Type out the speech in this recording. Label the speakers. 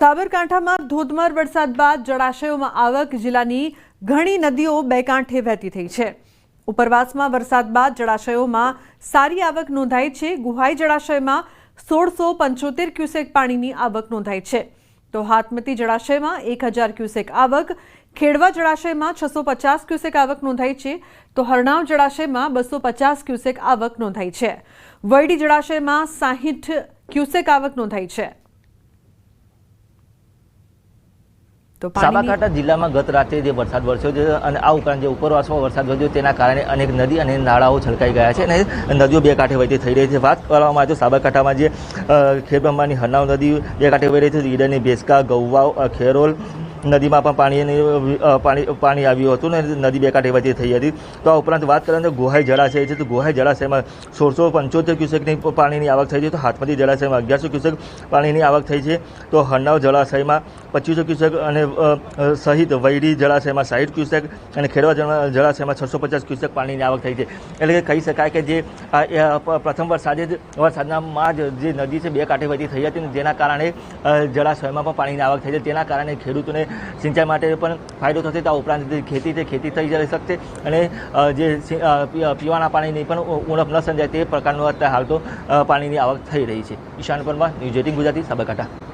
Speaker 1: સાબરકાંઠામાં ધોધમાર વરસાદ બાદ જળાશયોમાં આવક જિલ્લાની ઘણી નદીઓ બે કાંઠે વહેતી થઈ છે। ઉપરવાસમાં વરસાદ બાદ જળાશયોમાં સારી આવક નોંધાઈ છે। ગુહાઈ જળાશયમાં 1675 ક્યુસેક પાણીની આવક નોંધાઈ છે, તો હાથમતી જળાશયમાં 1000 ક્યુસેક આવક, ખેડવા જળાશયમાં 650 ક્યુસેક આવક નોંધાઈ છે, તો હરણાવ જળાશયમાં 250 ક્યુસેક આવક નોંધાઈ છે। વરડી જળાશયમાં 60 ક્યુસેક આવક નોંધાઈ છે।
Speaker 2: સાબરકાંઠા જિલ્લામાં ગત રાત્રે જે વરસાદ વરસ્યો છે અને આ ઉપરાંત જે ઉપરવાસમાં વરસાદ વધ્યો તેના કારણે અનેક નદી અને નાળાઓ છલકાઈ ગયા છે અને નદીઓ બે કાંઠે વહેતી થઈ રહી છે। વાત કરવામાં આવે તો સાબરકાંઠામાં જે ખેડબ્રહ્માની હરનાવ નદી બે કાંઠે વહી રહી છે। ઈડરની ભેસકા, ગૌવાવ, ખેરોલ નદીમાં પણ પાણી આવ્યું હતું ને નદી બે કાંઠે વહેતી થઈ હતી। તો આ ઉપરાંત વાત કરીએ તો ગોહાઈ જળાશય છે, તો ગોહાઈ જળાશયમાં 1675 ક્યુસેકની પાણીની આવક થઈ છે, તો હાથમતી જળાશયમાં 1100 ક્યુસેક પાણીની આવક થઈ છે, તો હરનાવ જળાશયમાં 2500 ક્યુસેક અને સહિત વૈડી જળાશયમાં 60 ક્યુસેક અને ખેડવા જળાશયમાં 650 ક્યુસેક પાણીની આવક થઈ છે। એટલે કે કહી શકાય કે જે પ્રથમ વરસાદમાં જ જે નદી છે બે કાંઠે વહેતી થઈ હતી, જેના કારણે જળાશયમાં પણ પાણીની આવક થઈ છે, તેના કારણે ખેડૂતોને સિંચાઈ માટે પણ ફાયદો થશે। આ ઉપરાંત જે ખેતી છે ખેતી થઈ જઈ શકશે અને જે પીવાના પાણીની પણ ઉણપ ન સર્જાય તે પ્રકારનું હાલ તો પાણીની આવક થઈ રહી છે। ઈશાન પરમાર, ન્યૂઝ 18 ગુજરાતી, સાબરકાંઠા।